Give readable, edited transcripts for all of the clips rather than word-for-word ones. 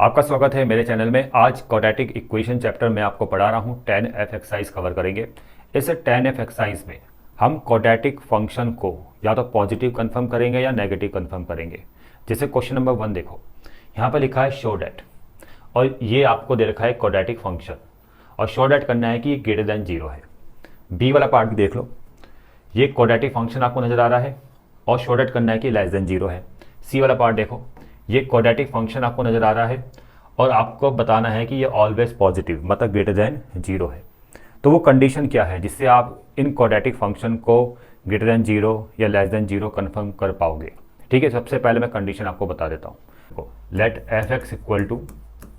आपका स्वागत है मेरे चैनल में। आज क्वाड्रेटिक इक्वेशन चैप्टर में आपको पढ़ा रहा हूँ। 10F एक्सरसाइज कवर करेंगे। इस 10F एक्सरसाइज में हम क्वाड्रेटिक फंक्शन को या तो पॉजिटिव कंफर्म करेंगे या नेगेटिव कंफर्म करेंगे। जैसे क्वेश्चन नंबर 1 देखो, यहाँ पर लिखा है शो डैट, और ये आपको दे रखा है क्वाड्रेटिक फंक्शन, और शो डैट करना है कि ये ग्रेटर देन 0 है। बी वाला पार्ट भी देख लो, ये क्वाड्रेटिक फंक्शन आपको नजर आ रहा है और शो डैट करना है कि लेस देन 0 है। सी वाला पार्ट देखो, ये क्वाड्रेटिक फंक्शन आपको नजर आ रहा है और आपको बताना है कि ये ऑलवेज पॉजिटिव मतलब ग्रेटर देन 0 है। तो वो कंडीशन क्या है जिससे आप इन क्वाड्रेटिक फंक्शन को ग्रेटर देन 0 या लेस देन 0 कंफर्म कर पाओगे। ठीक है, सबसे पहले मैं कंडीशन आपको बता देता हूँ। Let F X equal to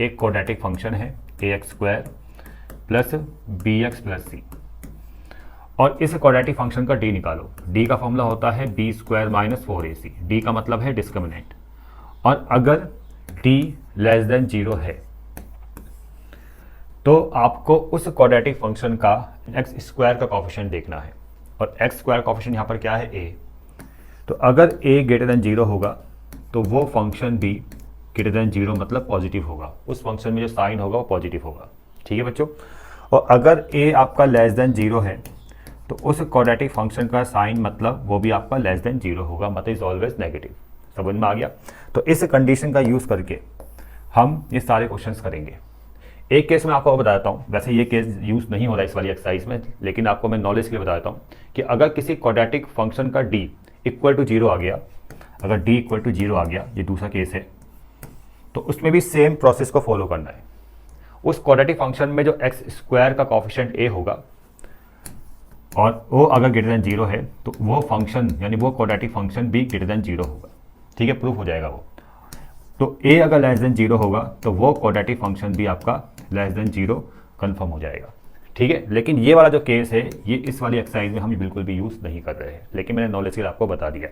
एक क्वाड्रेटिक फंक्शन है ax² plus bx plus C, और इस क्वाड्रेटिक फंक्शन का डी निकालो। डी का फॉर्मूला होता है b² माइनस 4ac। डी का मतलब है डिस्क्रिमिनेंट, और अगर d लेस देन 0 है तो आपको उस क्वाड्रेटिक फंक्शन का x² का कोफिशिएंट देखना है, और x² कोफिशिएंट यहाँ पर क्या है a। तो अगर a ग्रेटर देन 0 होगा तो वो फंक्शन भी ग्रेटर देन 0 मतलब पॉजिटिव होगा। उस फंक्शन में जो साइन होगा वो पॉजिटिव होगा। ठीक है बच्चों, और अगर a आपका लेस देन 0 है तो उस क्वाड्रेटिक फंक्शन का साइन मतलब वो भी आपका लेस देन 0 होगा, मतलब इज ऑलवेज नेगेटिव। समझ में आ गया? तो इस कंडीशन का यूज़ करके हम ये सारे क्वेश्चंस करेंगे। एक केस में आपको बता देता हूँ, वैसे ये केस यूज़ नहीं हो रहा इस वाली एक्सरसाइज में, लेकिन आपको मैं नॉलेज के लिए बता देता हूँ कि अगर किसी क्वाड्रेटिक फंक्शन का d इक्वल टू 0 आ गया, अगर d इक्वल टू 0 आ गया, ये दूसरा केस है, तो उसमें भी सेम प्रोसेस को फॉलो करना है। उस क्वाड्रेटिक फंक्शन में जो x² का कोफिशिएंट a होगा और वो अगर ग्रेटर देन 0 है तो वो फंक्शन यानी वो क्वाड्रेटिक फंक्शन भी ग्रेटर देन 0 होगा। ठीक है, प्रूफ हो जाएगा वो। तो a अगर लेस देन 0 होगा तो वो क्वाड्रेटिक फंक्शन भी आपका लेस देन 0 कंफर्म हो जाएगा। ठीक है, लेकिन ये वाला जो केस है ये इस वाली एक्सरसाइज में हम बिल्कुल भी यूज़ नहीं कर रहे हैं, लेकिन मैंने नॉलेज के लिए आपको बता दिया।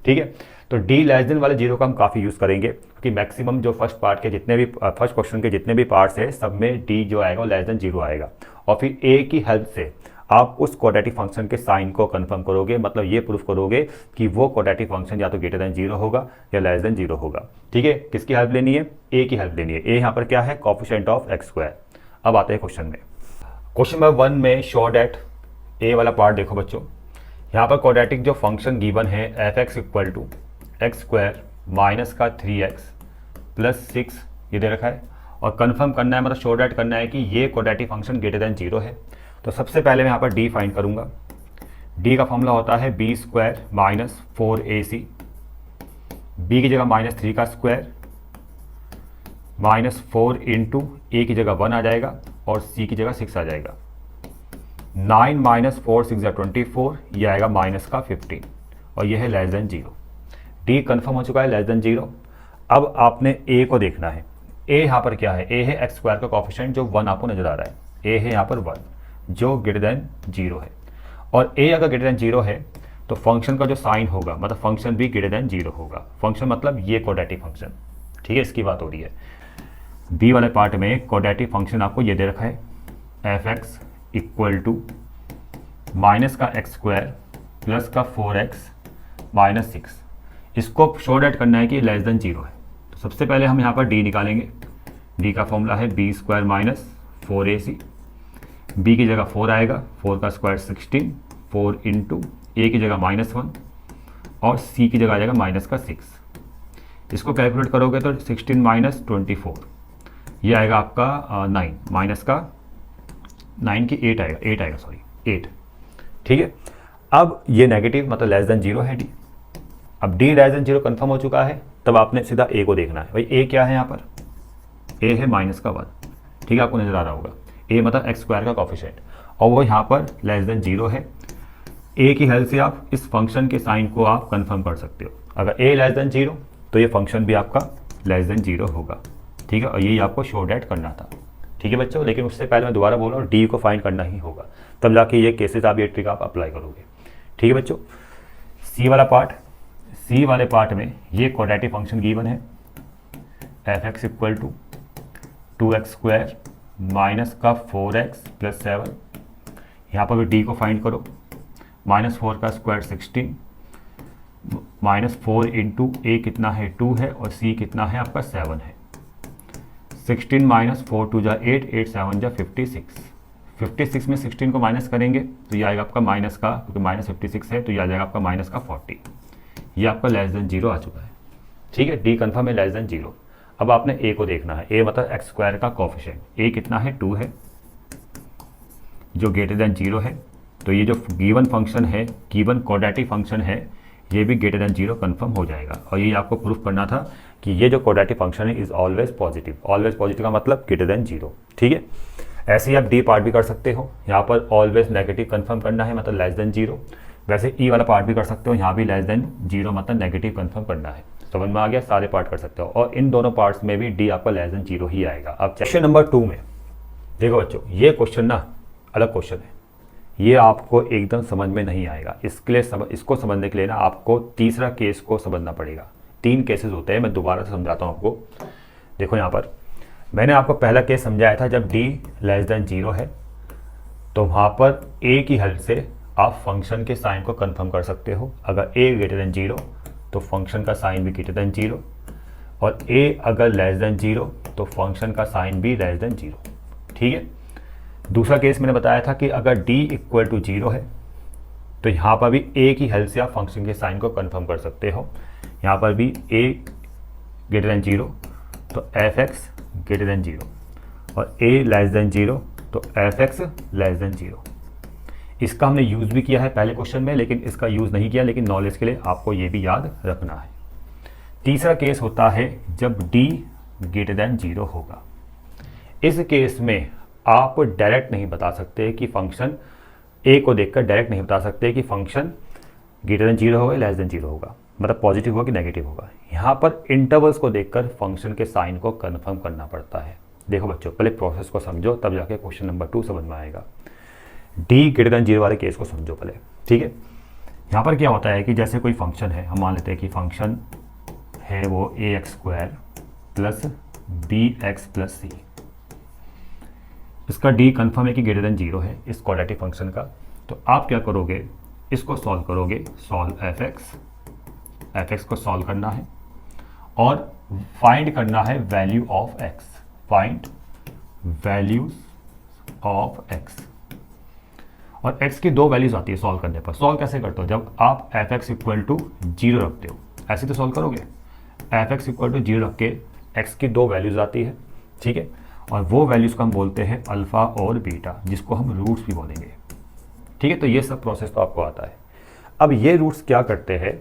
ठीक है, तो d लेस देन वाले 0 का हम काफ़ी यूज़ करेंगे, क्योंकि मैक्सिमम जो फर्स्ट क्वेश्चन के जितने भी पार्ट्स है सब में d जो आएगा वो लेस देन 0 आएगा, और फिर a की हेल्प से आप उस क्वाड्रेटिक फंक्शन के साइन को कंफर्म करोगे, मतलब ये प्रूफ करोगे कि वो क्वाड्रेटिक फंक्शन या तो ग्रेटर देन 0 होगा या लेस देन 0 होगा। ठीक है, किसकी हेल्प लेनी है? a की हेल्प लेनी है। a यहाँ पर क्या है? Coefficient of x²। अब आते हैं क्वेश्चन में। क्वेश्चन नंबर 1 में शो डैट a वाला पार्ट देखो बच्चों, यहाँ पर क्वाड्रेटिक जो फंक्शन गिवन है F X equal to x² minus का 3x प्लस 6 ये दे रखा है, और कंफर्म करना है मतलब शो डैट करना है कि ये क्वाड्रेटिक फंक्शन ग्रेटर देन 0 है। तो सबसे पहले मैं यहाँ पर d फाइंड करूँगा। d का फॉर्मूला होता है b² माइनस 4ac, b की जगह -3 का स्क्वायर माइनस 4 इंटू a की जगह 1 आ जाएगा और c की जगह 6 आ जाएगा। 9 माइनस 4 6 24, ये आएगा माइनस का 15, और ये है लेस देन 0। d कंफर्म हो चुका है लेस देन 0। अब आपने a को देखना है। a यहाँ पर क्या है? a है x² का कोफिशिएंट जो 1 आपको नजर आ रहा है। a है यहाँ पर 1 जो ग्रेटर देन 0 है, और a अगर ग्रेटर देन 0 है तो फंक्शन का जो साइन होगा मतलब फंक्शन भी ग्रेटर देन 0 होगा। फंक्शन मतलब ये क्वाड्रेटिक फंक्शन। ठीक है, इसकी बात हो रही है। b वाले पार्ट में क्वाड्रेटिक फंक्शन आपको ये दे रखा है F X equal to minus का x² प्लस का 4x माइनस 6। इसको शो डैट करना है कि लेस देन 0 है। तो सबसे पहले हम यहाँ पर d निकालेंगे। d का फॉर्मूला है b² माइनस 4ac, b की जगह 4 आएगा, 4 का स्क्वायर 16, 4 इंटू a की जगह -1 और c की जगह आ जाएगा माइनस का 6। इसको कैलकुलेट करोगे तो 16 माइनस 24 ये आएगा आपका 9, माइनस का 9 की 8 आएगा सॉरी 8। ठीक है, अब ये नेगेटिव मतलब लेस देन 0 है d। अब d लेस देन 0 कन्फर्म हो चुका है, तब आपने सीधा a को देखना है। भाई a क्या है यहाँ पर? a है माइनस का 1। ठीक है, आपको नजर आ रहा होगा a मतलब x² का कोफिशिएंट, और वो यहाँ पर लेस देन 0 है। a की हेल्प से आप इस फंक्शन के साइन को आप कंफर्म कर सकते हो। अगर a लेस देन 0 तो ये फंक्शन भी आपका लेस देन 0 होगा। ठीक है, और यही आपको शो डैट करना था। ठीक है बच्चों, लेकिन उससे पहले मैं दोबारा बोल रहा हूँ d को फाइंड करना ही होगा, तब जाके ये केसेस आप ये ट्रिक आप अप्लाई करोगे। ठीक है बच्चों, c वाले पार्ट में ये क्वाड्रेटिक फंक्शन गिवन है F X equal to 2x² minus का 4x प्लस 7। यहाँ पर भी d को फाइंड करो। -4 का स्क्वायर 16, -4 इंटू a कितना है 2 है, और c कितना है आपका 7 है। 16 माइनस 4 2 जा 8, 8 7 जा 56, 56 में 16 को माइनस करेंगे तो ये आएगा आपका माइनस का, क्योंकि माइनस 56 है तो ये आ जाएगा आपका माइनस का 40। ये आपका लेस देन 0 आ चुका है। ठीक है, डी कन्फर्म है लेस देन 0। अब आपने ए को देखना है, ए मतलब एक्स स्क्वायर का कोफिशिएंट। ए कितना है, 2 है, जो ग्रेटर देन 0 है। तो ये जो गिवन फंक्शन है, गिवन क्वाड्रेटिक फंक्शन है, ये भी ग्रेटर देन 0 कन्फर्म हो जाएगा। और ये आपको प्रूफ करना था कि ये जो क्वाड्रेटिक फंक्शन है is always positive. Always positive का मतलब ग्रेटर देन 0। ठीक है, ऐसे ही आप डी पार्ट भी कर सकते हो। यहाँ पर ऑलवेज नेगेटिव कन्फर्म करना है, मतलब लेस देन 0। वैसे ई वाला पार्ट भी कर सकते हो, यहाँ भी लेस देन 0 मतलब नेगेटिव कन्फर्म करना है। समझ में आ गया, सारे पार्ट कर सकते हो। और इन दोनों पार्ट्स में भी डी आपका लेस देन 0 ही आएगा। अब क्वेश्चन नंबर 2 में देखो बच्चों, ये क्वेश्चन ना अलग क्वेश्चन है, ये आपको एकदम समझ में नहीं आएगा। इसके लिए इसको समझने के लिए ना आपको तीसरा केस को समझना पड़ेगा। 3 केसेस होते हैं, मैं दोबारा से समझाता हूँ आपको। देखो यहाँ पर मैंने आपको पहला केस समझाया था, जब डी लेस देन 0 है तो वहाँ पर ए की हेल्प से आप फंक्शन के साइन को कंफर्म कर सकते हो। अगर ए ग्रेटर देन 0 तो फंक्शन का साइन भी ग्रेटर देन 0, और ए अगर लेस देन 0 तो फंक्शन का साइन भी लेस देन 0। ठीक है, दूसरा केस मैंने बताया था कि अगर d इक्वल टू 0 है तो यहाँ पर भी a की हेल्प से आप फंक्शन के साइन को कंफर्म कर सकते हो। यहाँ पर भी a ग्रेटर देन 0 तो f(x) ग्रेटर देन 0, और a लेस देन 0 तो f(x) लेस देन 0। इसका हमने यूज़ भी किया है पहले क्वेश्चन में, लेकिन इसका यूज़ नहीं किया, लेकिन नॉलेज के लिए आपको ये भी याद रखना है। तीसरा केस होता है जब d ग्रेटर देन 0 होगा। इस केस में आप डायरेक्ट नहीं बता सकते कि फंक्शन ए को देखकर डायरेक्ट नहीं बता सकते कि फंक्शन ग्रेटर देन 0 होगा लेस देन 0 होगा, मतलब पॉजिटिव होगा कि नेगेटिव होगा। यहाँ पर इंटरवल्स को देखकर फंक्शन के साइन को कंफर्म करना पड़ता है। देखो बच्चों, पहले प्रोसेस को समझो, तब जाके क्वेश्चन नंबर 2 समझ में आएगा। डी ग्रेटर देन 0 वाले केस को समझो पहले। ठीक है, यहाँ पर क्या होता है कि जैसे कोई फंक्शन है, हम मान लेते हैं कि फंक्शन है वो ax² plus bx plus c। इसका डी कन्फर्म है कि ग्रेटर देन 0 है इस क्वाड्रेटिक फंक्शन का। तो आप क्या करोगे, इसको सॉल्व करोगे, सॉल्व f(x) को सॉल्व करना है और फाइंड करना है value of x, find values of x। और x की 2 वैल्यूज आती है सॉल्व करने पर। सॉल्व कैसे करते हो, जब आप f(x) इक्वल टू 0 रखते हो, ऐसे तो सॉल्व करोगे। f(x) इक्वल टू 0 रख के x की 2 वैल्यूज आती है। ठीक है, और वो वैल्यूज़ को हम बोलते हैं अल्फ़ा और बीटा, जिसको हम रूट्स भी बोलेंगे। ठीक है, तो ये सब प्रोसेस तो आपको आता है। अब ये रूट्स क्या करते हैं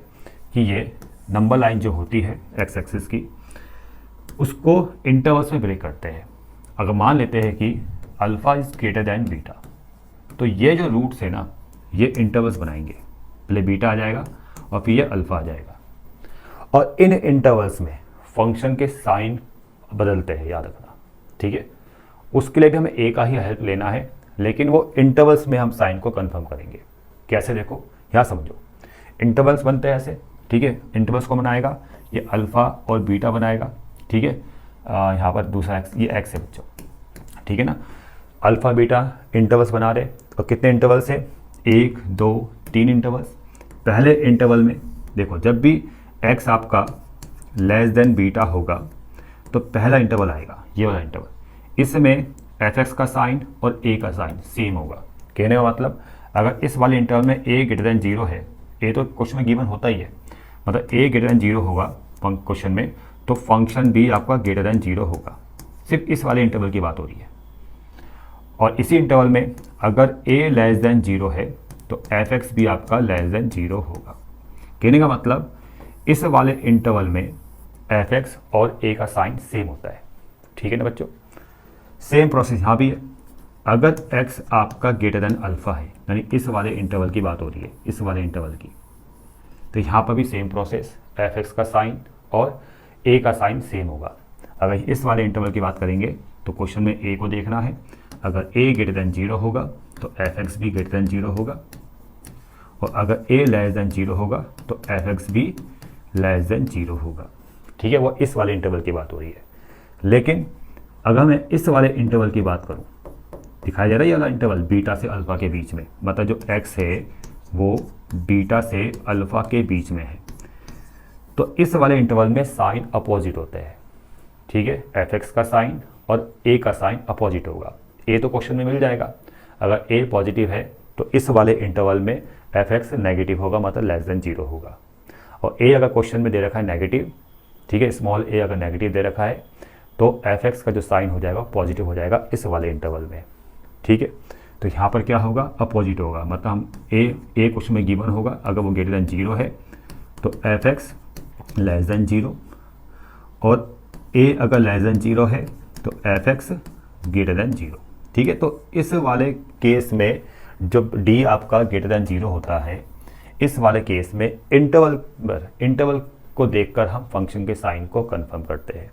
कि ये नंबर लाइन जो होती है एक्स एक्सिस की, उसको इंटरवल्स में ब्रेक करते हैं। अगर मान लेते हैं कि alpha is greater than beta, तो ये जो रूट्स है ना, ये इंटरवल्स बनाएंगे। पहले बीटा आ जाएगा और फिर ये अल्फ़ा आ जाएगा, और इन इंटरवल्स में फंक्शन के साइन बदलते हैं, याद रखना। ठीक है, उसके लिए भी हमें ए का ही हेल्प लेना है, लेकिन वो इंटरवल्स में हम साइन को कंफर्म करेंगे। कैसे, देखो यहाँ समझो, इंटरवल्स बनते हैं ऐसे। ठीक है, इंटरवल्स को बनाएगा ये अल्फ़ा और बीटा बनाएगा। ठीक है, यहाँ पर दूसरा एक्स, ये एक्स है बच्चों। ठीक है ना, अल्फ़ा बीटा इंटरवल्स बना रहे, और कितने इंटरवल्स है, 1 2 3 इंटरवल्स। पहले इंटरवल में देखो, जब भी एक्स आपका लेस देन बीटा होगा तो पहला इंटरवल आएगा, ये वाला इंटरवल। इसमें f(x) का साइन और a का साइन सेम होगा। कहने का मतलब, अगर इस वाले इंटरवल में a ग्रेटर देन 0 है, a तो क्वेश्चन में गिवन होता ही है, मतलब a ग्रेटर देन 0 होगा क्वेश्चन में, तो फंक्शन भी आपका ग्रेटर देन 0 होगा। सिर्फ इस वाले इंटरवल की बात हो रही है। और इसी इंटरवल में अगर a लेस देन 0 है तो f(x) भी आपका लेस देन 0 होगा। कहने का मतलब, इस वाले इंटरवल में f(x) और a का साइन सेम होता है। ठीक है ना बच्चों, सेम प्रोसेस यहाँ भी है। अगर x आपका ग्रेटर देन अल्फ़ा है, यानी इस वाले इंटरवल की बात हो रही है, इस वाले इंटरवल की, तो यहाँ पर भी सेम प्रोसेस, f(x) का साइन और a का साइन सेम होगा। अगर इस वाले इंटरवल की बात करेंगे तो क्वेश्चन में a को देखना है। अगर a ग्रेटर देन 0 होगा तो f(x) भी ग्रेटर देन 0 होगा, और अगर a लेस देन 0 होगा तो f(x) भी लेस देन 0 होगा। ठीक है, वो इस वाले इंटरवल की बात हो रही है। लेकिन अगर मैं इस वाले इंटरवल की बात करूं, दिखाया जा रहा है ये वाला इंटरवल बीटा से अल्फ़ा के बीच में, मतलब जो x है वो बीटा से अल्फ़ा के बीच में है, तो इस वाले इंटरवल में साइन अपोजिट होते हैं। ठीक है, f(x) का साइन और ए का साइन अपोजिट होगा। ए तो क्वेश्चन में मिल जाएगा, अगर ए पॉजिटिव है तो इस वाले इंटरवल में एफ एक्स नेगेटिव होगा, मतलब लेस देन 0 होगा। और ए अगर क्वेश्चन में दे रखा है नेगेटिव, ठीक है, स्मॉल ए अगर नेगेटिव दे रखा है तो एफ एक्स का जो साइन हो जाएगा पॉजिटिव हो जाएगा इस वाले इंटरवल में, ठीक है। तो यहाँ पर क्या होगा, अपोजिट होगा, मतलब हम ए क्वेश्चन में गिवन होगा, अगर वो ग्रेटर देन 0 है तो एफ एक्स लेस देन 0, और ए अगर लेस देन 0 है तो एफ एक्स ग्रेटर देन 0, ठीक है। तो इस वाले केस में जब डी आपका ग्रेटर देन 0 होता है, इस वाले केस में इंटरवल को देखकर हम फंक्शन के साइन को कंफर्म करते हैं,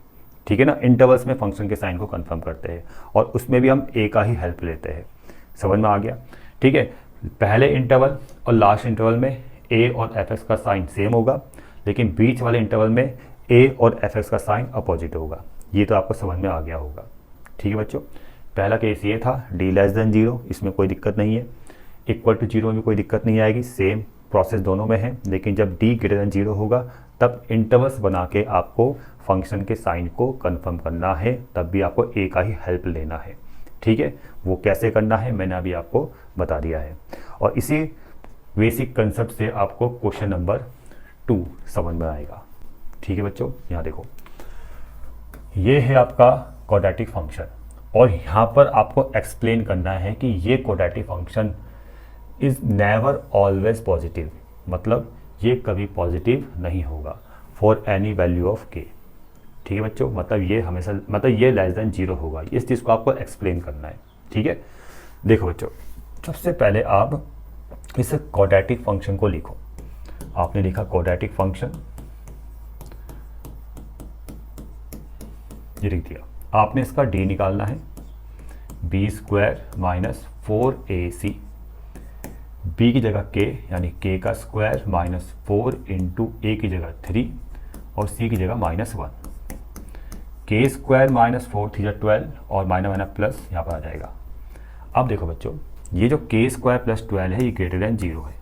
ठीक है ना। इंटरवल्स में फंक्शन के साइन को कंफर्म करते हैं और उसमें भी हम ए का ही हेल्प लेते हैं। समझ में आ गया, ठीक है। पहले इंटरवल और लास्ट इंटरवल में ए और एफ एक्स का साइन सेम होगा, लेकिन बीच वाले इंटरवल में ए और एफ एक्स का साइन अपोजिट होगा। ये तो आपको समझ में आ गया होगा, ठीक है बच्चों। पहला केस ये था डी लेस देन 0, इसमें कोई दिक्कत नहीं है। इक्वल टू 0 में भी कोई दिक्कत नहीं आएगी, सेम प्रोसेस दोनों में है। लेकिन जब डी ग्रेटर देन 0 होगा तब इंटरवल्स बना के आपको फंक्शन के साइन को कंफर्म करना है, तब भी आपको ए का ही हेल्प लेना है, ठीक है। वो कैसे करना है मैंने अभी आपको बता दिया है, और इसी बेसिक कंसेप्ट से आपको क्वेश्चन नंबर 2 समझ में आएगा, ठीक है बच्चों। यहाँ देखो, ये है आपका क्वाड्रेटिक फंक्शन, और यहाँ पर आपको एक्सप्लेन करना है कि ये quadratic function is never always positive, मतलब ये कभी पॉजिटिव नहीं होगा फॉर एनी वैल्यू ऑफ के, ठीक है बच्चों। मतलब ये हमेशा, मतलब ये लेस देन 0 होगा, इस चीज़ को आपको एक्सप्लेन करना है, ठीक है। देखो बच्चों, सबसे पहले आप इस क्वाड्रेटिक फंक्शन को लिखो। आपने लिखा क्वाड्रेटिक फंक्शन, ये लिख दिया। आपने इसका डी निकालना है, b² माइनस 4ac, b की जगह k यानी k का स्क्वायर माइनस 4 इंटू a की जगह 3 और c की जगह -1। k² माइनस 4 थीटा 12 और माइनस प्लस यहाँ पर आ जाएगा। अब देखो बच्चों, ये जो k² प्लस 12 है ये ग्रेटर देन 0 है।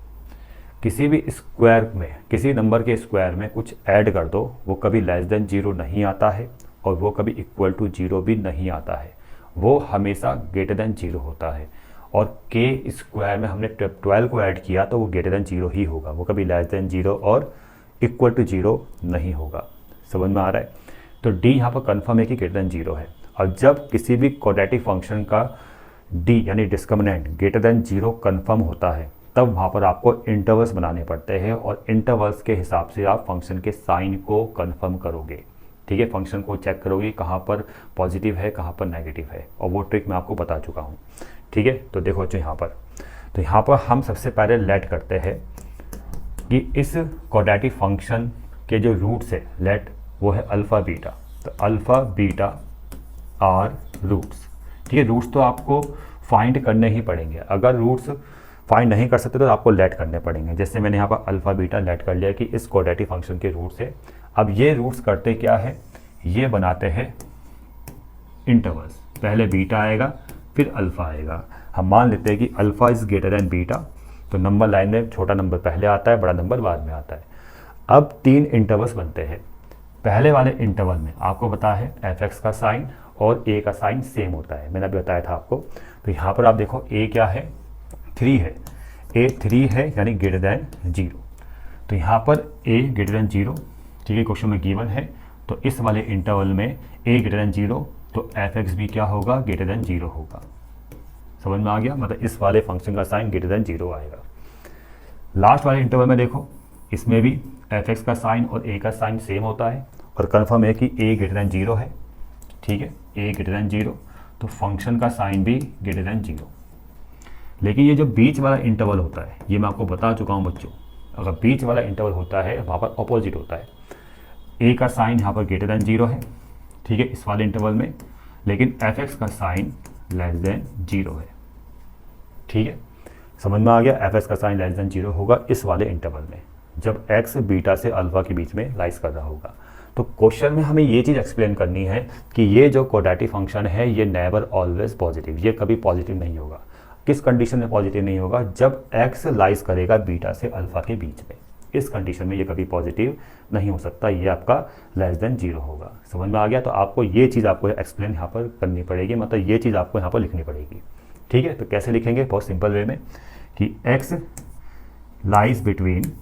किसी भी स्क्वायर में, किसी नंबर के स्क्वायर में कुछ ऐड कर दो, वो कभी लेस देन 0 नहीं आता है और वो कभी इक्वल टू 0 भी नहीं आता है, वो हमेशा ग्रेटर देन 0 होता है। और k² में हमने 12 को ऐड किया तो वो ग्रेटर देन 0 ही होगा, वो कभी लेस देन 0 और इक्वल टू 0 नहीं होगा। समझ में आ रहा है। तो d यहाँ पर कन्फर्म है कि ग्रेटर देन 0 है। और जब किसी भी क्वाड्रेटिक फंक्शन का d यानी डिस्क्रिमिनेंट ग्रेटर देन 0 कन्फर्म होता है, तब वहाँ पर आपको इंटरवल्स बनाने पड़ते हैं, और इंटरवल्स के हिसाब से आप फंक्शन के साइन को कन्फर्म करोगे, ठीक है। फंक्शन को चेक करोगे कहाँ पर पॉजिटिव है कहाँ पर नेगेटिव है, और वो ट्रिक मैं आपको बता चुका हूँ, ठीक है। तो देखो बच्चों, यहाँ पर हम सबसे पहले लेट करते हैं कि इस क्वाड्रेटिक फंक्शन के जो रूट्स है, लेट वो है अल्फ़ा बीटा। तो अल्फ़ा बीटा आर रूट्स, ठीक है। रूट्स तो आपको फाइंड करने ही पड़ेंगे, अगर रूट्स फाइंड नहीं कर सकते तो आपको लेट करने पड़ेंगे। जैसे मैंने यहाँ पर अल्फ़ा बीटा लेट कर लिया कि इस क्वाड्रेटिक फंक्शन के रूट्स है। अब ये रूट्स करते क्या है, ये बनाते हैं इंटरवल्स। पहले बीटा आएगा फिर अल्फ़ा आएगा। हम मान लेते हैं कि alpha is greater than beta, तो नंबर लाइन में छोटा नंबर पहले आता है, बड़ा नंबर बाद में आता है। अब 3 इंटरवल्स बनते हैं। पहले वाले इंटरवल में आपको पता है एफ एक्स का साइन और ए का साइन सेम होता है, मैंने अभी बताया था आपको। तो यहाँ पर आप देखो ए क्या है, 3 है, ए 3 है यानी ग्रेटर देन 0। तो यहाँ पर ए ग्रेटर देन 0, ठीक है, क्वेश्चन में गिवन है। तो इस वाले इंटरवल में ए ग्रेटर देन 0, तो एफ एक्स भी क्या होगा, ग्रेटर देन 0 होगा। समझ में आ गया, मतलब इस वाले फंक्शन का साइन ग्रेटर देन 0 आएगा। लास्ट वाले इंटरवल में देखो, इसमें भी एफ एक्स का साइन और ए का साइन सेम होता है, और कन्फर्म है कि ए ग्रेटर देन 0 है, ठीक है, ए ग्रेटर देन 0, तो फंक्शन का साइन भी ग्रेटर देन 0। लेकिन ये जो बीच वाला इंटरवल होता है, ये मैं आपको बता चुका हूँ बच्चों, अगर बीच वाला इंटरवल होता है वहाँ पर अपोजिट होता है। ए का साइन यहाँ पर ग्रेटर देन 0 है, ठीक है, इस वाले इंटरवल में, लेकिन एफ एक्स का साइन लेस देन 0 है, ठीक है। समझ में आ गया, एफ एक्स का साइन लेस देन 0 होगा इस वाले इंटरवल में, जब एक्स बीटा से अल्फा के बीच में लाइज कर रहा होगा। तो क्वेश्चन में हमें ये चीज़ एक्सप्लेन करनी है कि ये जो क्वाड्रेटिक फंक्शन है ये नेवर ऑलवेज पॉजिटिव, ये कभी पॉजिटिव नहीं होगा। किस कंडीशन में पॉजिटिव नहीं होगा, जब एक्स लाइज करेगा बीटा से अल्फा के बीच में, इस कंडीशन में ये कभी पॉजिटिव नहीं हो सकता, ये आपका लेस देन 0 होगा। समझ में आ गया? तो आपको ये चीज़ आपको एक्सप्लेन यहाँ पर करनी पड़ेगी, मतलब ये चीज़ आपको यहाँ पर लिखनी पड़ेगी। ठीक है, तो कैसे लिखेंगे? बहुत सिंपल वे में कि x lies between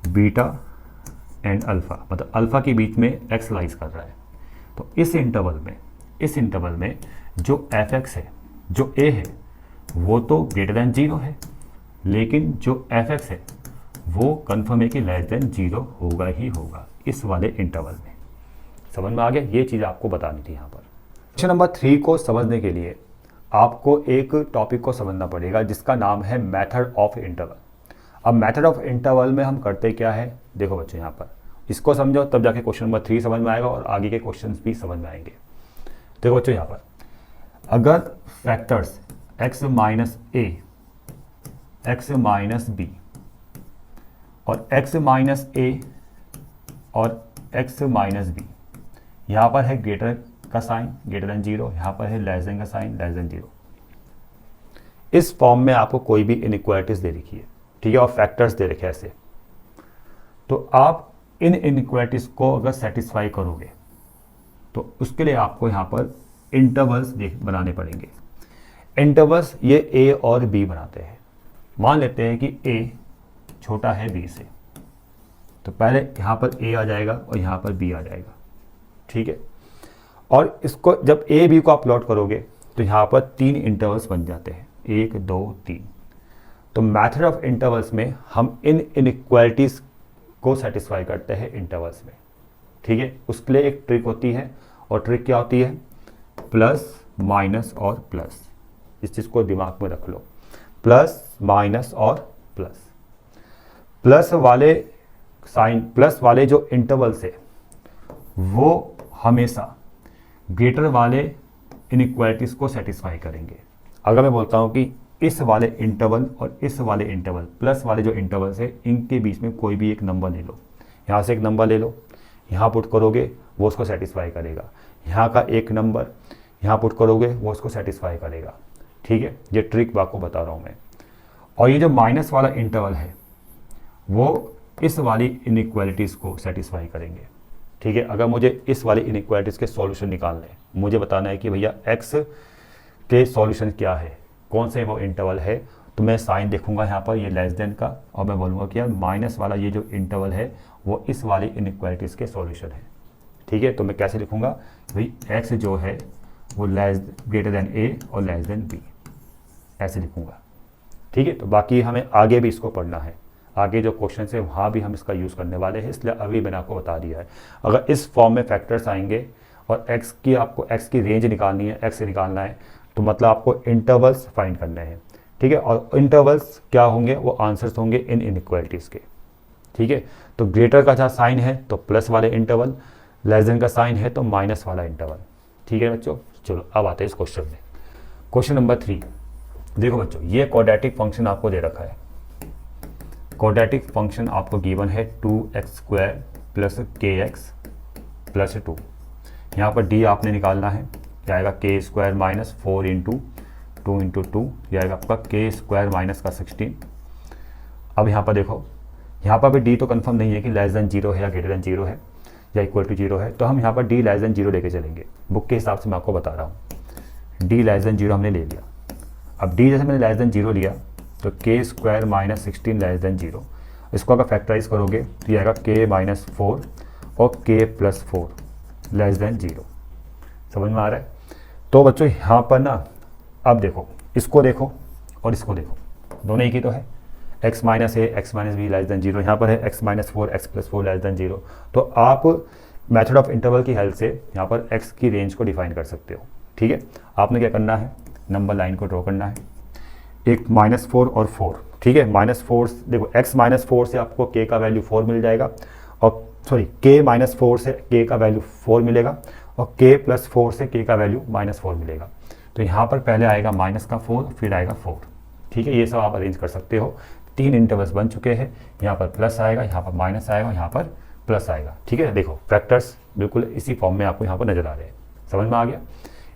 beta and alpha, मतलब अल्फ़ा के बीच में x लाइज कर रहा है। तो इस इंटरवल में जो fx है, जो a है, वो तो ग्रेटर देन 0 है, लेकिन जो fx है वो कन्फर्म है कि लेस देन 0 होगा ही होगा इस वाले इंटरवल में। समझ में आ गया? ये चीज़ आपको बतानी थी यहाँ पर। क्वेश्चन नंबर 3 को समझने के लिए आपको एक टॉपिक को समझना पड़ेगा जिसका नाम है मेथड ऑफ इंटरवल। अब मेथड ऑफ इंटरवल में हम करते क्या है, देखो बच्चों, यहाँ पर इसको समझो तब जाके क्वेश्चन नंबर 3 समझ में आएगा और आगे के क्वेश्चन भी समझ में आएंगे। देखो बच्चों, यहाँ पर अगर factors x minus a, x minus b और x माइनस a और x माइनस b, यहाँ पर है ग्रेटर का साइन ग्रेटर देन 0, यहाँ पर है लेस देन का साइन लेस देन 0। इस फॉर्म में आपको कोई भी इनइक्वालिटीज दे रखी है, ठीक है, और फैक्टर्स दे रखे ऐसे, तो आप इन इनइक्वालिटीज को अगर सेटिस्फाई करोगे तो उसके लिए आपको यहाँ पर इंटरवल्स बनाने पड़ेंगे। इंटरवल्स ये a और b बनाते हैं। मान लेते हैं कि a छोटा है b से, तो पहले यहाँ पर a आ जाएगा और यहाँ पर b आ जाएगा, ठीक है। और इसको जब a b को आप प्लॉट करोगे तो यहाँ पर 3 इंटरवल्स बन जाते हैं, 1 2 3। तो मेथड ऑफ इंटरवल्स में हम इन इनइक्वालिटीज़ को सेटिस्फाई करते हैं इंटरवल्स में, ठीक है। उसके लिए एक ट्रिक होती है, और ट्रिक क्या होती है? प्लस माइनस और प्लस। इस चीज़ को दिमाग में रख लो, प्लस माइनस और प्लस। प्लस वाले साइन, प्लस वाले जो इंटरवल्स है वो हमेशा ग्रेटर वाले इनइक्वालिटीज़ को सेटिस्फाई करेंगे। अगर मैं बोलता हूँ कि इस वाले इंटरवल और इस वाले इंटरवल, प्लस वाले जो इंटरवल्स है, इनके बीच में कोई भी एक नंबर ले लो, यहाँ से एक नंबर ले लो, यहाँ पुट करोगे वो उसको सेटिस्फाई करेगा, यहाँ का एक नंबर यहाँ पुट करोगे वो उसको सेटिस्फाई करेगा, ठीक है। ये ट्रिक आपको बता रहा हूँ मैं। और ये जो माइनस वाला इंटरवल है वो इस वाली इनइक्वालिटीज़ को सेटिस्फाई करेंगे, ठीक है। अगर मुझे इस वाली इनइक्वालिटीज़ के सॉल्यूशन निकालने हैं, मुझे बताना है कि भैया x के सॉल्यूशन क्या है, कौन से वो इंटरवल है, तो मैं साइन देखूंगा यहाँ पर ये लेस देन का, और मैं बोलूँगा कि यार माइनस वाला ये जो इंटरवल है वो इस वाली इनइक्वालिटीज़ के सॉल्यूशन है, ठीक है। तो मैं कैसे लिखूंगा? भाई x जो है वो ग्रेटर देन a और लेस देन b, ऐसे लिखूंगा, ठीक है। तो बाकी हमें आगे भी इसको पढ़ना है, आगे जो क्वेश्चन है वहाँ भी हम इसका यूज़ करने वाले हैं, इसलिए अभी मैंने आपको बता दिया है। अगर इस फॉर्म में फैक्टर्स आएंगे और आपको x की रेंज निकालनी है, x निकालना है, तो मतलब आपको इंटरवल्स फाइंड करने हैं, ठीक है। और इंटरवल्स क्या होंगे? वो आंसर्स होंगे इन इनइक्वालिटीज़ के, ठीक है। तो ग्रेटर का जहाँ साइन है तो प्लस वाले इंटरवल, लेस देन का साइन है तो माइनस वाला इंटरवल, ठीक है बच्चों। चलो अब आते हैं इस क्वेश्चन में। क्वेश्चन नंबर 3, देखो बच्चों, ये क्वाड्रेटिक फंक्शन आपको दे रखा है। क्वाड्रेटिक फंक्शन आपको गिवन है 2x² प्लस kx प्लस 2। यहाँ पर d आपने निकालना है, जाएगा k² माइनस 4 इंटू 2 इंटू 2, जाएगा आपका k² माइनस का 16। अब यहाँ पर देखो, यहाँ पर भी d तो कंफर्म नहीं है कि लेस देन 0 है या ग्रेटर देन 0 है या इक्वल टू 0 है, तो हम यहाँ पर d लेस देन 0 लेके चलेंगे। बुक के हिसाब से मैं आपको बता रहा हूँ, d लेस देन 0 हमने ले लिया। अब d जैसे मैंने लेस देन 0 लिया तो k² माइनस 16 लेस देन 0, इसको अगर फैक्टराइज करोगे तो ये आएगा k माइनस 4 और k प्लस 4 लेस देन 0। समझ में आ रहा है? तो बच्चों यहाँ पर ना, अब देखो, इसको देखो और इसको देखो, दोनों एक ही तो है, x minus a x minus b less than 0, यहाँ पर है x minus 4 x plus 4 less than 0। तो आप मेथड ऑफ इंटरवल की हेल्प से यहाँ पर x की रेंज को डिफाइन कर सकते हो, ठीक है। आपने क्या करना है? नंबर लाइन को ड्रॉ करना है, एक -4 और 4, ठीक है। -4 देखो, x माइनस 4 से आपको k का वैल्यू 4 मिल जाएगा, और सॉरी k माइनस 4 से k का वैल्यू 4 मिलेगा, और k प्लस 4 से k का वैल्यू -4 मिलेगा। तो यहाँ पर पहले आएगा माइनस का 4, फिर आएगा 4, ठीक है। ये सब आप अरेंज कर सकते हो। 3 इंटरवल्स बन चुके हैं, यहाँ पर प्लस आएगा, यहाँ पर माइनस आएगा, यहाँ पर प्लस आएगा, ठीक है। देखो फैक्टर्स बिल्कुल इसी फॉर्म में आपको यहाँ पर नजर आ रहे हैं। समझ में आ गया?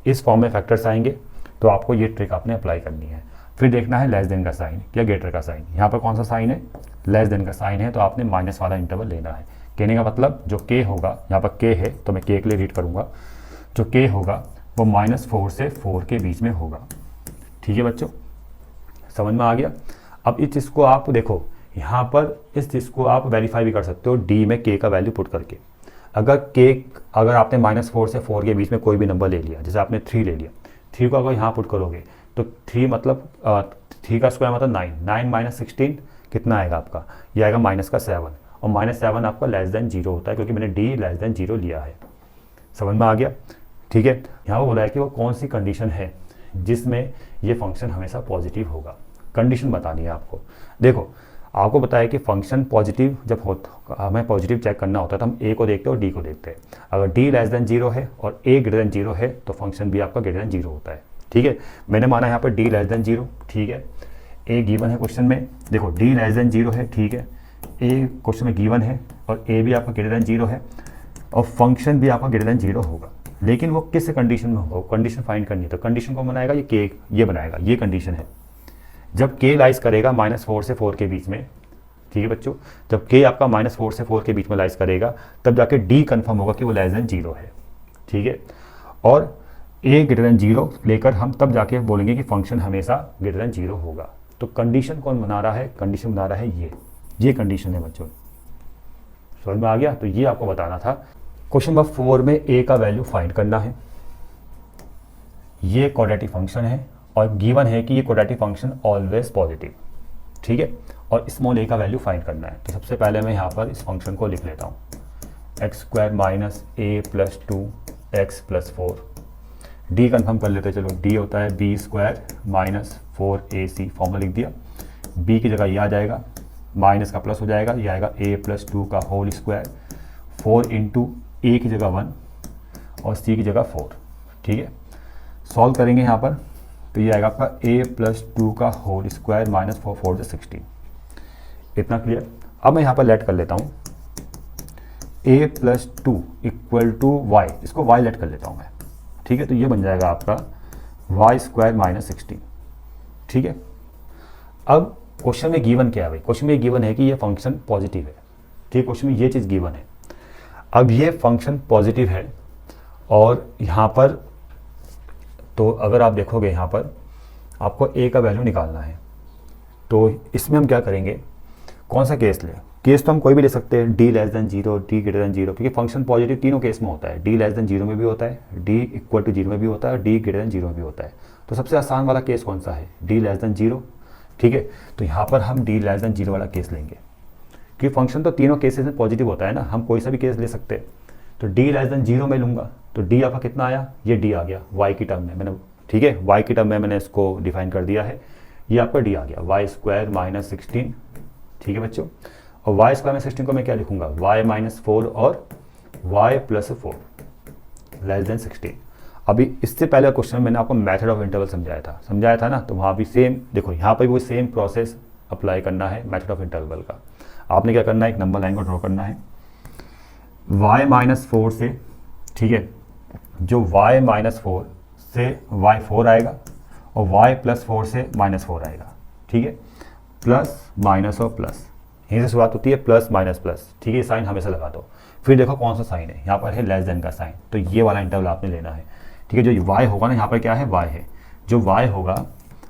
इस फॉर्म में फैक्टर्स आएंगे तो आपको ये ट्रिक आपने अप्लाई करनी है। फिर देखना है लेस देन का साइन या ग्रेटर का साइन। यहाँ पर कौन सा साइन है, लेस देन का साइन है, तो आपने माइनस वाला इंटरवल लेना है। कहने का मतलब जो के होगा, यहाँ पर के है तो मैं के के लिए रीड करूँगा, जो के होगा वो -4 से 4 के बीच में होगा। ठीक है बच्चों, समझ में आ गया। अब इस चीज़ को आप देखो, यहाँ पर इस चीज़ को आप वेरीफाई भी कर सकते हो डी में के का वैल्यू पुट करके। अगर आपने -4 से 4 के बीच में कोई भी नंबर ले लिया, जैसे आपने 3 ले लिया, 3 को अगर यहाँ पुट करोगे तो 3 मतलब 3 का स्क्वायर मतलब 9 माइनस 16 कितना आएगा आपका, ये आएगा -7, और -7 आपका लेस देन 0 होता है, क्योंकि मैंने डी लेस देन 0 लिया है। समझ में आ गया। ठीक है, यहाँ पर बोला है कि वो कौन सी कंडीशन है जिसमें ये फंक्शन हमेशा पॉजिटिव होगा। कंडीशन बतानी है आपको। देखो, आपको बताया कि फंक्शन पॉजिटिव जब हमें पॉजिटिव चेक करना होता है तो हम ए को देखते हैं और डी को देखते हैं। अगर डी लेस देन 0 है और ए ग्रेटर देन 0 है तो फंक्शन भी आपका ग्रेटर देन 0 होता है। ठीक है, मैंने माना यहाँ पर डी लेस देन 0। ठीक है, ए गिवन है क्वेश्चन में, देखो डी लेस देन 0 है। ठीक है, ए क्वेश्चन में गिवन है और ए भी आपका ग्रेटर देन 0 है और फंक्शन भी आपका ग्रेटर देन 0 होगा। लेकिन वो किस कंडीशन में होगा, कंडीशन फाइंड करनी है। तो कंडीशन को बनाएगा ये के, ये बनाएगा, ये कंडीशन है जब के लाइज करेगा -4 से 4 के बीच में। ठीक है बच्चों, जब के आपका -4 से 4 के बीच में लाइज करेगा तब जाके डी कंफर्म होगा कि वो लेस देन 0 है। ठीक है, और ए ग्रेटर देन 0 लेकर हम तब जाके बोलेंगे कि फंक्शन हमेशा ग्रेटर देन 0 होगा। तो कंडीशन कौन बना रहा है, कंडीशन बना रहा है ये कंडीशन है बच्चों। समझ में आ गया। तो ये आपको बताना था। क्वेश्चन नंबर 4 में ए का वैल्यू फाइंड करना है। ये क्वाड्रेटिक फंक्शन है और गिवन है कि ये क्वाड्रेटिक फंक्शन ऑलवेज पॉजिटिव। ठीक है, और स्मॉल ए का वैल्यू फाइंड करना है। तो सबसे पहले मैं यहाँ पर इस फंक्शन को लिख लेता हूँ, x² - a + 2x + 4। D confirm कर लेते हैं, चलो डी होता है b² - 4ac, फॉर्मूला लिख दिया। b की जगह ये आ जाएगा, माइनस का प्लस हो जाएगा, ये आएगा a + 2 का होल स्क्वायर, 4 × a की जगह 1 और c की जगह 4। ठीक है, सॉल्व करेंगे यहाँ पर तो ये आएगा आपका a + 2 का होल स्क्वायर -4 4 से 16। इतना क्लियर। अब मैं यहाँ पर लेट कर लेता हूँ a + 2 = y, इसको y लेट कर लेता हूँ मैं। ठीक है, तो ये बन जाएगा आपका y² - 16। ठीक है, अब क्वेश्चन में गिवन क्या है भाई, क्वेश्चन में गिवन है कि ये फंक्शन पॉजिटिव है। ठीक है, क्वेश्चन में ये चीज़ गिवन है। अब ये फंक्शन पॉजिटिव है और यहाँ पर तो अगर आप देखोगे यहाँ पर आपको a का वैल्यू निकालना है, तो इसमें हम क्या करेंगे, कौन सा केस लें। केस तो हम कोई भी ले सकते हैं, D less than 0, D greater than 0, क्योंकि फंक्शन पॉजिटिव तीनों केस में होता है। डी लेस देन 0 में भी होता है, डी = 0 में भी होता है, डी ग्रेटर देन 0 में भी होता है। तो सबसे आसान वाला केस कौन सा है, डी लेस देन 0। ठीक है, तो यहाँ पर हम डी लेस देन 0 वाला केस लेंगे, क्योंकि फंक्शन तो तीनों केसेस में पॉजिटिव होता है ना, हम कोई सा भी केस ले सकते हैं। तो डी लेस देन 0 में लूँगा तो डी आपका कितना आया, ये डी आ गया y की टर्म में मैंने। ठीक है, y की टर्म में मैंने इसको डिफाइन कर दिया है, ये आपका डी आ गया y² - 16। ठीक है बच्चों, और y² - 16 को मैं क्या लिखूंगा, y - 4 और y + 4 लेस देन 16। अभी इससे पहले क्वेश्चन में मैंने आपको मेथड ऑफ इंटरवल समझाया था ना, तो वहाँ भी सेम देखो, यहाँ पर भी वो सेम प्रोसेस अप्लाई करना है मेथड ऑफ इंटरवल का। आपने क्या करना है, एक नंबर लाइन को ड्रॉ करना है y - 4 से। ठीक है, जो y - 4 से y4 आएगा और y + 4 से -4 आएगा। ठीक है, प्लस माइनस और प्लस, यहीं से शुरुआत होती है, प्लस माइनस प्लस। ठीक है, साइन हमेशा लगा दो। फिर देखो कौन सा साइन है, यहाँ पर है लेस देन का साइन, तो ये वाला इंटरवल आपने लेना है। ठीक है, जो y होगा ना, यहाँ पर क्या है, y है, जो y होगा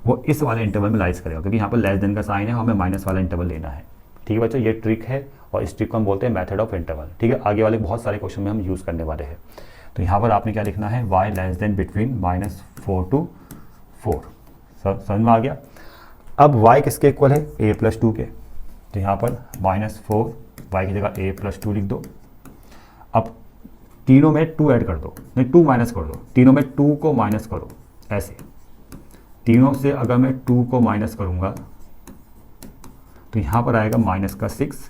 वो इस वाले इंटरवल में लाइज करेगा, क्योंकि यहाँ पर लेस देन का साइन है, हमें माइनस वाला इंटरवल लेना है। ठीक है बच्चों, ये ट्रिक है और इस ट्रिक को हम बोलते हैं मेथड ऑफ इंटरवल। ठीक है, आगे वाले बहुत सारे क्वेश्चन में हम यूज़ करने वाले हैं। तो यहाँ पर आपने क्या लिखना है, y less than between -4 to 4। समझ में आ गया। अब y किसके इक्वल है, a + 2 के, तो यहाँ पर -4 y की जगह a + 2 लिख दो। अब तीनों में 2 ऐड कर दो, नहीं 2 माइनस कर दो, तीनों में 2 को माइनस करो। ऐसे तीनों से अगर मैं 2 को माइनस करूँगा तो यहाँ पर आएगा -6,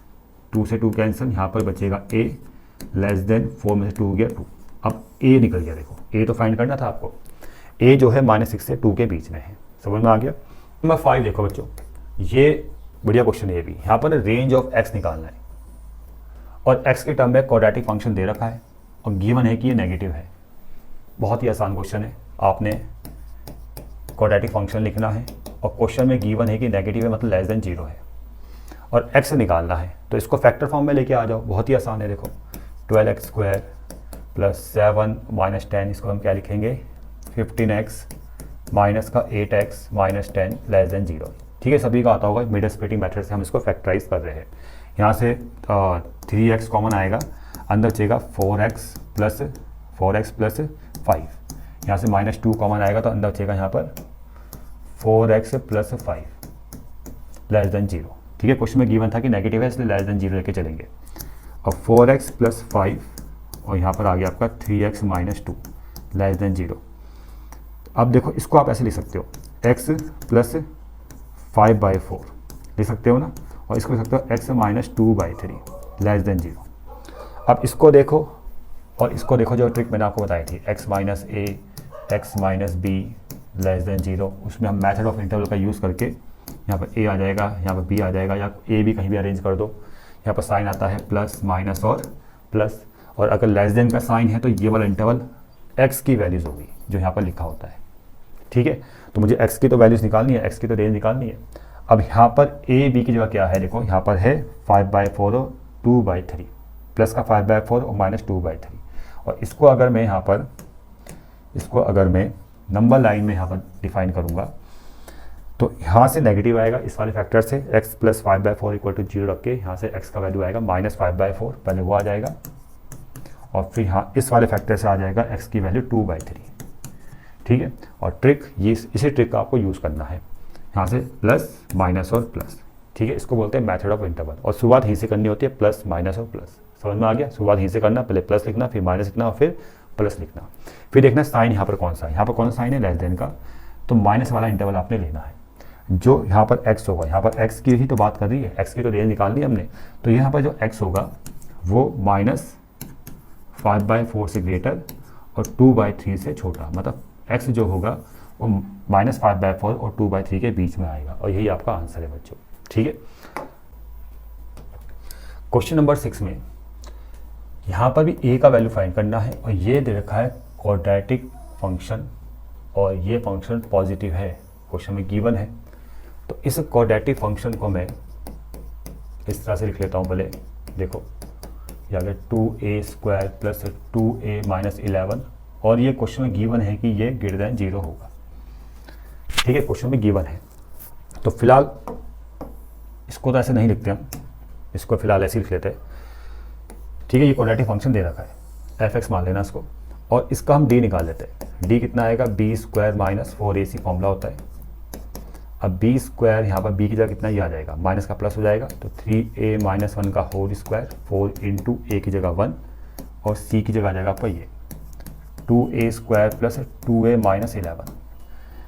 2 से 2 कैंसिल, यहाँ पर बचेगा a लेस देन 4 में से 2 गया 2। अब a निकल गया, देखो a तो फाइंड करना था आपको, a जो है -6 से 2 के बीच में है। समझ में आ गया। नंबर 5 देखो बच्चों, ये बढ़िया क्वेश्चन है। ये भी यहाँ पर रेंज ऑफ x निकालना है और x के टर्म में क्वाड्रेटिक फंक्शन दे रखा है और गिवन है कि ये नेगेटिव है। बहुत ही आसान क्वेश्चन है। आपने क्वाड्रेटिक फंक्शन लिखना है और क्वेश्चन में गिवन है कि नेगेटिव है मतलब लेस देन 0 है और x निकालना है, तो इसको फैक्टर फॉर्म में लेके आ जाओ, बहुत ही आसान है। देखो 12x² प्लस 7 माइनस 10, इसको हम क्या लिखेंगे 15x माइनस का 8x माइनस 10 लेस देन 0। ठीक है, सभी का आता होगा, मिडल स्प्लिटिंग मेथड से हम इसको फैक्टराइज कर रहे हैं। यहाँ से 3x कॉमन आएगा, अंदर बचेगा 4x प्लस 5। यहाँ से -2 कॉमन आएगा तो अंदर बचेगा यहाँ पर 4x प्लस 5 लेस देन 0। ठीक है, क्वेश्चन में गिवन था कि नेगेटिव है इसलिए लेस देन 0 लेके चलेंगे। और 4x प्लस 5 और यहाँ पर आ गया आपका 3x माइनस 2 लेस देन 0। अब देखो इसको आप ऐसे लिख सकते हो x प्लस 5/4 लिख सकते हो ना, और इसको लिख सकते हो x माइनस 2/3 लेस देन 0। अब इसको देखो और इसको देखो, जो ट्रिक मैंने आपको बताई थी x minus a x minus b less than 0, उसमें हम मेथड ऑफ इंटरवल का यूज़ करके यहाँ पर a आ जाएगा, यहाँ पर b आ जाएगा, या a भी कहीं भी अरेंज कर दो। यहाँ पर साइन आता है प्लस माइनस और प्लस, और अगर लेस देन का साइन है तो ये वाला इंटरवल x की वैल्यूज़ होगी जो यहाँ पर लिखा होता है। ठीक है, तो मुझे x की तो वैल्यूज़ निकालनी है, x की तो रेंज निकालनी है। अब यहाँ पर a b की जगह क्या है, देखो यहाँ पर है 5/4 और 2/3, प्लस का 5/4 और माइनस 2/3। और इसको अगर मैं यहाँ पर नंबर लाइन में यहाँ पर डिफाइन करूँगा तो यहाँ से नेगेटिव आएगा इस वाले फैक्टर से, x प्लस 5/4 इक्वल टू 0 रख के यहाँ से x का वैल्यू आएगा -5/4, पहले वो आ जाएगा, और फिर यहाँ इस वाले फैक्टर से आ जाएगा x की वैल्यू 2/3। ठीक है, और ट्रिक ये इसी ट्रिक का आपको यूज़ करना है, यहाँ से प्लस माइनस और प्लस। ठीक है, इसको बोलते हैं मेथड ऑफ इंटरवल, और शुरुआत यहीं से करनी होती है, प्लस माइनस और प्लस। समझ में आ गया, शुरुआत यहीं से करना, पहले प्लस लिखना, फिर माइनस लिखना और फिर प्लस लिखना। फिर देखना साइन यहाँ पर कौन सा है, यहाँ पर कौन सा साइन है लेस देन का, तो माइनस वाला इंटरवल आपने लेना है। जो यहाँ पर x होगा, यहाँ पर x की ही तो बात कर रही है, x की तो रेंज निकालनी है हमने, तो यहाँ पर जो x होगा वो -5/4 से ग्रेटर और 2/3 से छोटा, मतलब x जो होगा वो -5/4 और 2/3 के बीच में आएगा, और यही आपका आंसर है बच्चों। ठीक है, क्वेश्चन नंबर 6 में यहाँ पर भी a का वैल्यू फाइंड करना है, और ये दे रखा है क्वाड्रेटिक फंक्शन, और ये फंक्शन पॉजिटिव है, क्वेश्चन में गिवन है। तो इस क्वाड्रेटिक फंक्शन को मैं इस तरह से लिख लेता हूँ, पहले देखो ये आ गया 2a² प्लस 2a माइनस 11, और ये क्वेश्चन में गिवन है कि ये ग्रेटर देन 0 होगा। ठीक है, क्वेश्चन में गिवन है, तो फिलहाल इसको तो ऐसे नहीं लिखते हम, इसको फिलहाल ऐसे लिख लेते हैं। ठीक है, ये क्वाड्रेटिक फंक्शन दे रखा है, f(x) मान लेना इसको, और इसका हम d निकाल लेते हैं। d कितना आएगा, b² माइनस 4ac फॉर्मूला होता है। अब b² यहाँ पर b की जगह कितना, ये आ जाएगा, माइनस का प्लस हो जाएगा, तो 3a माइनस 1 का होल स्क्वायर, 4 इंटू a की जगह 1 और c की जगह आ जाएगा आपका ये 2a² प्लस 2a माइनस 11।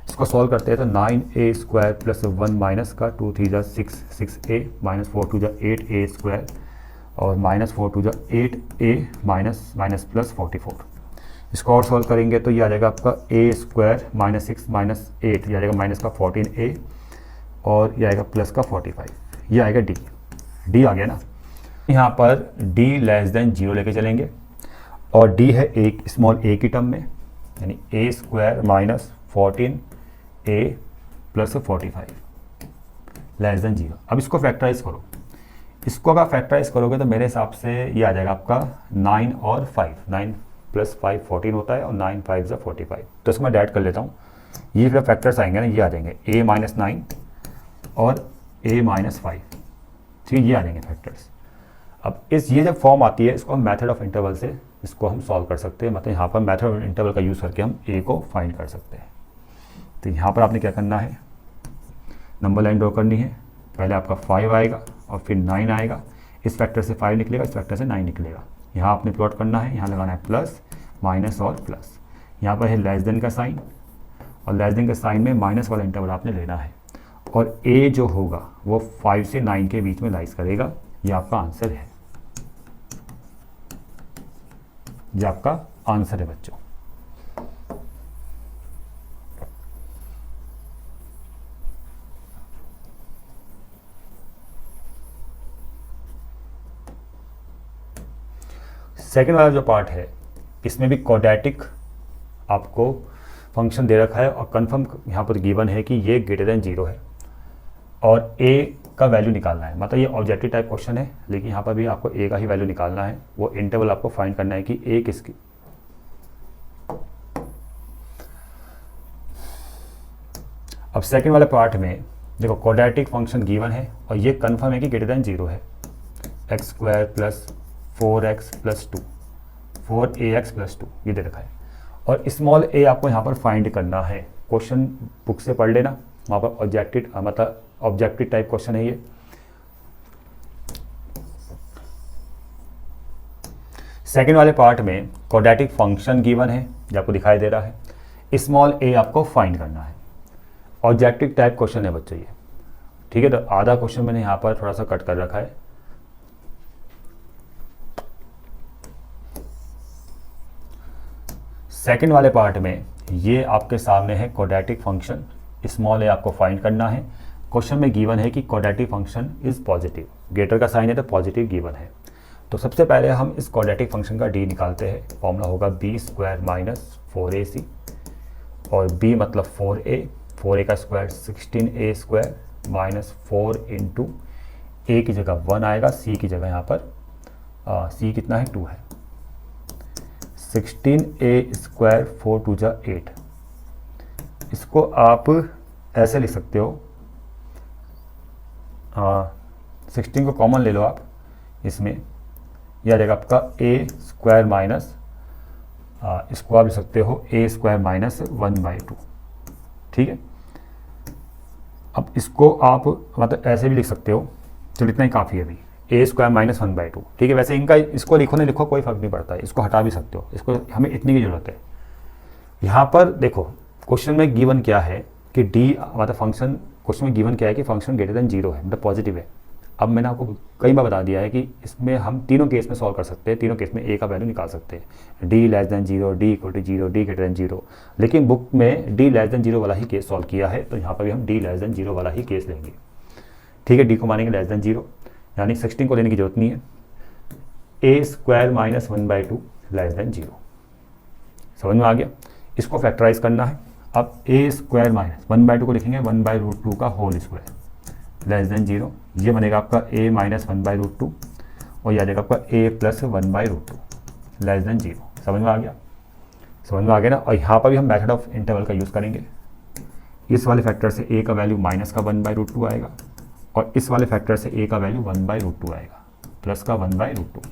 इसको सॉल्व करते हैं तो 9a² प्लस 1 माइनस का 2 3 जा 6 6a माइनस 4 2 जा 8a² और माइनस 4 2 जा 8a माइनस माइनस प्लस 44। इसको और सॉल्व करेंगे तो ये आ जाएगा आपका a² माइनस 6 माइनस 8, ये आ जाएगा माइनस का 14a और ये आएगा प्लस का 45, ये आएगा d आ गया ना। यहाँ पर d लेस देन 0 लेके चलेंगे, और d है एक स्मॉल a की टर्म में, यानी a² minus 14a plus 45 less than 0। अब इसको फैक्टराइज करो, इसको अगर फैक्टराइज करोगे तो मेरे हिसाब से ये आ जाएगा आपका 9 और 5, 9 प्लस 5 14 होता है, और 9 5 जा 45, तो इसको मैं ऐड कर लेता हूँ। ये फिर फैक्टर्स आएंगे ना, ये आ जाएंगे a माइनस 9 और a माइनस 5, ठीक है, ये आ जाएंगे फैक्टर्स। अब ये जब फॉर्म आती है इसको हम मेथड ऑफ इंटरवल से इसको हम सॉल्व कर सकते हैं, मतलब यहाँ पर मेथड ऑफ इंटरवल का यूज़ करके हम a को फाइंड कर सकते हैं। तो यहाँ पर आपने क्या करना है, नंबर लाइन ड्रॉ करनी है, पहले आपका 5 आएगा और फिर 9 आएगा, इस फैक्टर से 5 निकलेगा, इस फैक्टर से 9 निकलेगा। यहाँ आपने प्लॉट करना है, यहाँ लगाना है प्लस माइनस और प्लस, यहाँ पर है लेस देन का साइन, और लेस देन के साइन में माइनस वाला इंटरवल आपने लेना है, और a जो होगा वो 5 से 9 के बीच में लाइज करेगा। ये आपका आंसर है, ये आपका आंसर है बच्चों। सेकेंड वाला जो पार्ट है इसमें भी क्वाड्रेटिक आपको फंक्शन दे रखा है और कन्फर्म यहाँ पर गिवन है कि ये ग्रेटर देन 0 है और a का वैल्यू निकालना है। मतलब ये ऑब्जेक्टिव टाइप क्वेश्चन है, लेकिन यहाँ पर भी आपको a का ही वैल्यू निकालना है। वो इंटरवल आपको फाइंड करना है कि a किसकी। अब सेकंड वाले पार्ट में देखो क्वाड्रेटिक फंक्शन गिवन है और ये कन्फर्म है कि ग्रेटर देन 0 है। X square plus 4x plus 2, 4ax plus 2 ये दे रखा है और स्मॉल a आपको यहाँ पर फाइंड करना है। क्वेश्चन बुक से पढ़ लेना, वहाँ पर ऑब्जेक्टिव टाइप क्वेश्चन है ये। सेकंड वाले पार्ट में क्वाड्रेटिक फंक्शन गिवन है जो आपको दिखाई दे रहा है, स्मॉल a आपको फाइंड करना है। ऑब्जेक्टिव टाइप क्वेश्चन है बच्चों ये, ठीक है। तो आधा क्वेश्चन मैंने यहाँ पर थोड़ा सा कट कर रखा है। सेकंड वाले पार्ट में ये आपके सामने है क्वाड्रेटिक फंक्शन, स्मॉल a आपको फाइंड करना है। क्वेश्चन में गिवन है कि quadratic function is positive, greater का साइन है तो पॉजिटिव गिवन है। तो सबसे पहले हम इस क्वाड्रेटिक फंक्शन का d निकालते हैं। फॉर्मूला होगा b स्क्वायर माइनस 4ac और b मतलब 4a, 4a का square 16a square minus 4 into a की जगह 1 आएगा, c की जगह यहाँ पर c कितना है 2 है। 16a स्क्वायर 4 2 जा 8, इसको आप ऐसे लिख सकते हो। 16 को कॉमन ले लो आप, इसमें यह आ जाएगा आपका a स्क्वायर माइनस, इसको आप लिख सकते हो a स्क्वायर माइनस 1/2, ठीक है। अब इसको आप मतलब ऐसे भी लिख सकते हो, चलो इतना ही काफ़ी है अभी, a स्क्वायर माइनस 1/2, ठीक है। वैसे इनका इसको लिखो नहीं लिखो कोई फर्क नहीं पड़ता है, इसको हटा भी सकते हो, इसको हमें इतनी की ज़रूरत है। यहाँ पर देखो क्वेश्चन में गिवन क्या है कि d मतलब फंक्शन, क्वेश्चन में गिवन क्या है कि फंक्शन ग्रेटर देन 0 है, मतलब पॉजिटिव है। अब मैंने आपको कई बार बता दिया है कि इसमें हम तीनों केस में सॉल्व कर सकते हैं, तीनों केस में a का वैल्यू निकाल सकते हैं। d less than 0, d equal to 0, d greater than 0, लेकिन बुक में d लेस देन 0 वाला ही केस सॉल्व किया है, तो यहाँ पर भी हम d लेस देन 0 वाला ही केस लेंगे, ठीक है। d को मानेंगे लेस देन 0, यानी 16 को लेने की जरूरत नहीं है। a square minus 1/2 less than 0, समझ में आ गया। इसको फैक्टराइज करना है। अब a स्क्वायर माइनस 1/2 को लिखेंगे 1/√2 का होल स्क्वायर लेस देन 0, ये बनेगा आपका a माइनस 1/√2 और यह आ जाएगा आपका a प्लस 1/√2 लेस देन 0, समझ में आ गया, समझ में आ गया ना। और यहाँ पर भी हम मेथड ऑफ इंटरवल का यूज़ करेंगे। इस वाले फैक्टर से a का वैल्यू माइनस का 1/√2 आएगा और इस वाले फैक्टर से a का वैल्यू 1/√2 आएगा, प्लस का 1/√2।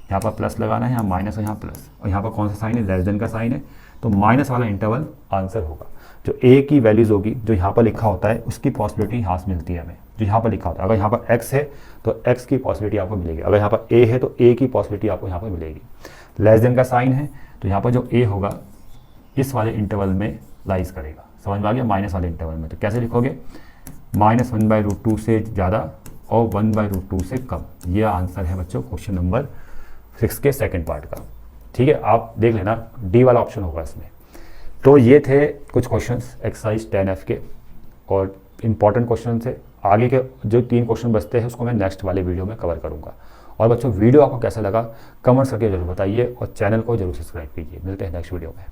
यहाँ पर प्लस लगाना है, यहाँ माइनस और यहाँ प्लस, और यहाँ पर कौन सा साइन है, लेस देन का साइन है, तो माइनस वाला इंटरवल आंसर होगा। जो a की वैल्यूज़ होगी जो यहाँ पर लिखा होता है उसकी पॉसिबिलिटी यहाँ से मिलती है हमें, जो यहाँ पर लिखा होता है। अगर यहाँ पर x है तो x की पॉसिबिलिटी आपको मिलेगी, अगर यहाँ पर a है तो a की पॉसिबिलिटी आपको यहाँ पर मिलेगी। लेस देन का साइन है तो यहाँ पर जो a होगा इस वाले इंटरवल में लाइज करेगा, समझ में आ गया, माइनस वाले इंटरवल में। तो कैसे लिखोगे, माइनस 1/√2 से ज़्यादा और 1/√2 से कम। ये आंसर है बच्चों क्वेश्चन नंबर 6 के सेकंड पार्ट का, ठीक है। आप देख लेना डी वाला ऑप्शन होगा इसमें। तो ये थे कुछ क्वेश्चंस एक्सरसाइज 10F के और इम्पॉर्टेंट क्वेश्चन थे। आगे के जो 3 क्वेश्चन बचते हैं उसको मैं नेक्स्ट वाले वीडियो में कवर करूँगा। और बच्चों वीडियो आपको कैसा लगा कमेंट्स करके जरूर बताइए और चैनल को जरूर सब्सक्राइब कीजिए। मिलते हैं नेक्स्ट वीडियो में।